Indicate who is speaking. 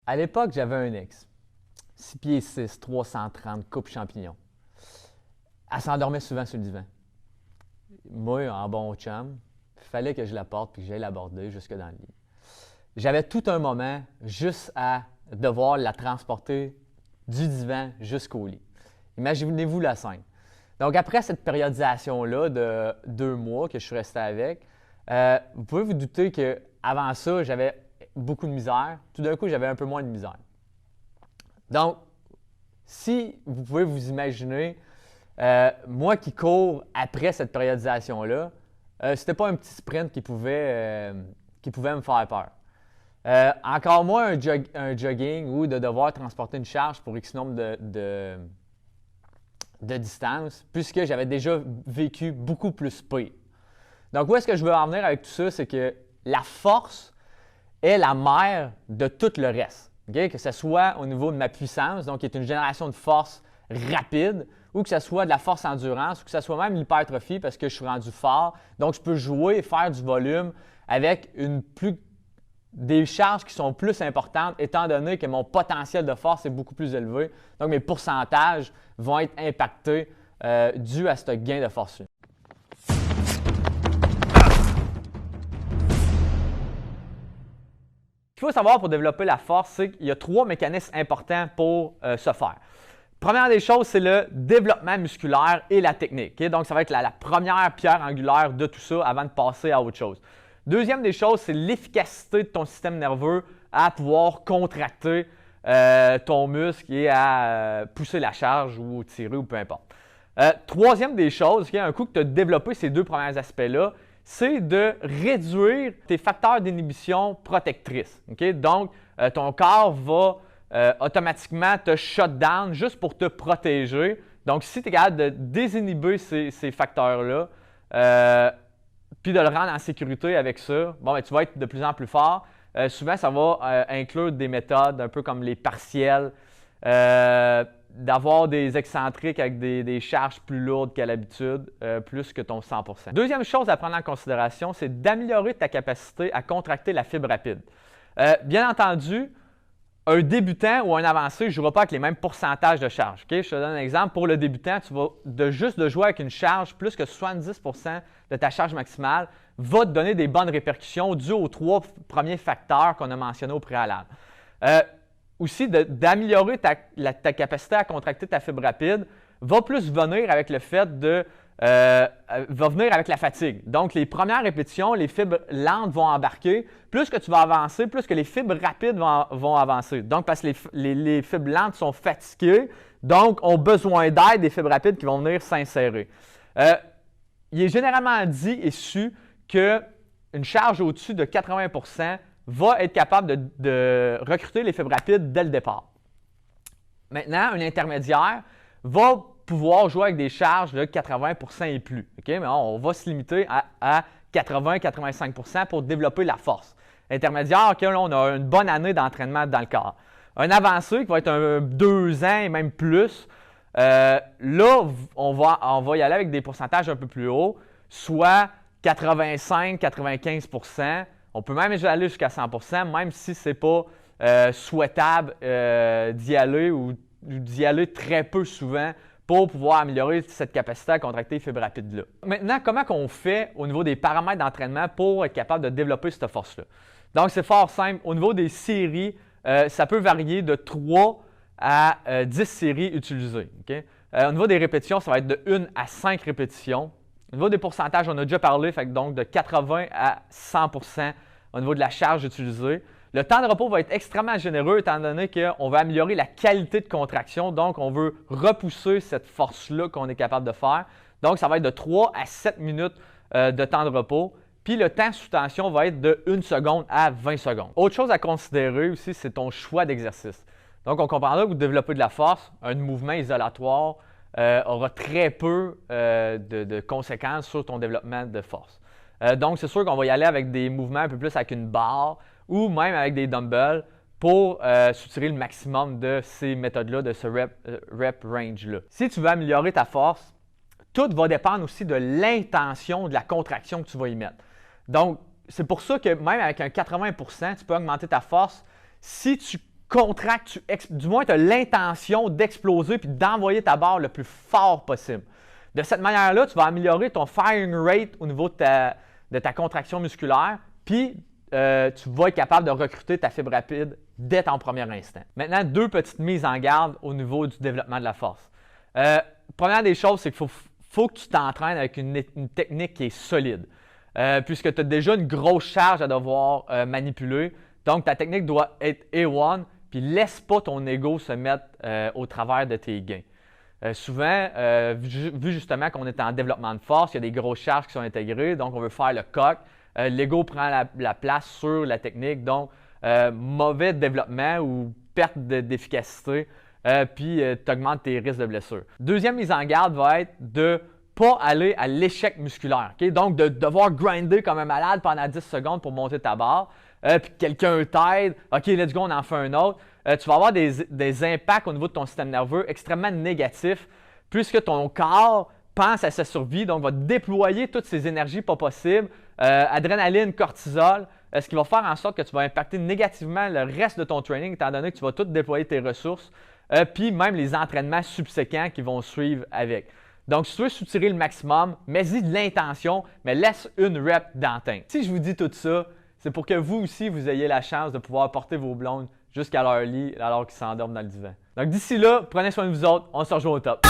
Speaker 1: À l'époque, j'avais un ex. 6 pieds 6, 330, coupe champignon. Elle s'endormait souvent sur le divan. Moi, en bon chum, il fallait que je la porte puis que j'aille l'aborder jusque dans le lit. J'avais tout un moment juste à devoir la transporter du divan jusqu'au lit. Imaginez-vous la scène. Donc, après cette périodisation-là de 2 mois que je suis resté avec, vous pouvez vous douter qu'avant ça, j'avais beaucoup de misère. Tout d'un coup, j'avais un peu moins de misère. Donc, si vous pouvez vous imaginer, moi qui cours après cette périodisation-là, c'était pas un petit sprint qui pouvait me faire peur. Encore moins un jogging ou de devoir transporter une charge pour X nombre de distance, puisque j'avais déjà vécu beaucoup plus pire. Donc, où est-ce que je veux en venir avec tout ça? C'est que la force est la mère de tout le reste. Okay? Que ce soit au niveau de ma puissance, donc qui est une génération de force rapide, ou que ce soit de la force endurance, ou que ce soit même l'hypertrophie parce que je suis rendu fort. Donc, je peux jouer et faire du volume avec des charges qui sont plus importantes étant donné que mon potentiel de force est beaucoup plus élevé. Donc, mes pourcentages vont être impactés dû à ce gain de force-là. Ce qu'il faut savoir pour développer la force, c'est qu'il y a 3 mécanismes importants pour ce faire. Première des choses, c'est le développement musculaire et la technique. Okay? Donc, ça va être la première pierre angulaire de tout ça avant de passer à autre chose. Deuxième des choses, c'est l'efficacité de ton système nerveux à pouvoir contracter ton muscle et à pousser la charge ou tirer ou peu importe. Troisième des choses, okay, un coup que tu as développé ces 2 premiers aspects-là, c'est de réduire tes facteurs d'inhibition protectrices. Okay? Donc, ton corps va automatiquement te shut down juste pour te protéger. Donc, si tu es capable de désinhiber ces facteurs-là, puis de le rendre en sécurité avec ça, bon, ben, tu vas être de plus en plus fort. Souvent, ça va inclure des méthodes un peu comme les partiels, d'avoir des excentriques avec des charges plus lourdes qu'à l'habitude, plus que ton 100%. Deuxième chose à prendre en considération, c'est d'améliorer ta capacité à contracter la fibre rapide. Bien entendu, un débutant ou un avancé ne jouera pas avec les mêmes pourcentages de charge. Okay? Je te donne un exemple. Pour le débutant, tu vas juste de jouer avec une charge, plus que 70% de ta charge maximale, va te donner des bonnes répercussions dues aux 3 premiers facteurs qu'on a mentionnés au préalable. Aussi, d'améliorer ta capacité à contracter ta fibre rapide va plus venir avec le fait va venir avec la fatigue. Donc, les premières répétitions, les fibres lentes vont embarquer. Plus que tu vas avancer, plus que les fibres rapides vont avancer. Donc, parce que les fibres lentes sont fatiguées, donc ont besoin d'aide des fibres rapides qui vont venir s'insérer. Il est généralement dit et su qu'une charge au-dessus de 80% va être capable de recruter les fibres rapides dès le départ. Maintenant, un intermédiaire va pouvoir jouer avec des charges de 80% et plus. Okay? Mais on va se limiter à 80-85% pour développer la force. L'intermédiaire, okay, là, on a une bonne année d'entraînement dans le corps. Un avancé qui va être 2 ans et même plus, là, on va y aller avec des pourcentages un peu plus hauts, soit 85-95%. On peut même aller jusqu'à 100%, même si ce n'est pas souhaitable d'y aller ou d'y aller très peu souvent pour pouvoir améliorer cette capacité à contracter les fibres rapides-là. Maintenant, comment on fait au niveau des paramètres d'entraînement pour être capable de développer cette force-là? Donc, c'est fort simple. Au niveau des séries, ça peut varier de 3 à 10 séries utilisées. Okay? Au niveau des répétitions, ça va être de 1 à 5 répétitions. Au niveau des pourcentages, on a déjà parlé, donc de 80 à 100% au niveau de la charge utilisée. Le temps de repos va être extrêmement généreux étant donné qu'on veut améliorer la qualité de contraction. Donc, on veut repousser cette force-là qu'on est capable de faire. Donc, ça va être de 3 à 7 minutes de temps de repos. Puis, le temps sous tension va être de 1 seconde à 20 secondes. Autre chose à considérer aussi, c'est ton choix d'exercice. Donc, on comprendra que vous développez de la force, un mouvement isolatoire aura très peu de conséquences sur ton développement de force. Donc, c'est sûr qu'on va y aller avec des mouvements un peu plus avec une barre ou même avec des dumbbells pour soutirer le maximum de ces méthodes-là, de ce rep range-là. Si tu veux améliorer ta force, tout va dépendre aussi de l'intention de la contraction que tu vas y mettre. Donc, c'est pour ça que même avec un 80%, tu peux augmenter ta force si tu contractes, du moins tu as l'intention d'exploser puis d'envoyer ta barre le plus fort possible. De cette manière-là, tu vas améliorer ton firing rate au niveau de ta contraction musculaire, puis tu vas être capable de recruter ta fibre rapide dès ton premier instant. Maintenant, 2 petites mises en garde au niveau du développement de la force. Première des choses, c'est qu'il faut que tu t'entraînes avec une technique qui est solide, puisque tu as déjà une grosse charge à devoir manipuler. Donc, ta technique doit être A1, puis laisse pas ton ego se mettre au travers de tes gains. Souvent, vu justement qu'on est en développement de force, il y a des grosses charges qui sont intégrées, donc on veut faire le coq. L'ego prend la place sur la technique, donc mauvais développement ou perte d'efficacité, puis tu augmentes tes risques de blessure. Deuxième mise en garde va être de ne pas aller à l'échec musculaire. Okay? Donc, de devoir grinder comme un malade pendant 10 secondes pour monter ta barre, puis quelqu'un t'aide, OK, let's go, on en fait un autre. Tu vas avoir des impacts au niveau de ton système nerveux extrêmement négatifs, puisque ton corps pense à sa survie, donc va déployer toutes ces énergies pas possibles, adrénaline, cortisol, ce qui va faire en sorte que tu vas impacter négativement le reste de ton training, étant donné que tu vas tout déployer tes ressources, puis même les entraînements subséquents qui vont suivre avec. Donc, si tu veux soutirer le maximum, mets-y de l'intention, mais laisse une rep d'antenne. Si je vous dis tout ça, c'est pour que vous aussi, vous ayez la chance de pouvoir porter vos blondes jusqu'à leur lit alors qu'ils s'endorment dans le divan. Donc, d'ici là, prenez soin de vous autres. On se rejoint au top.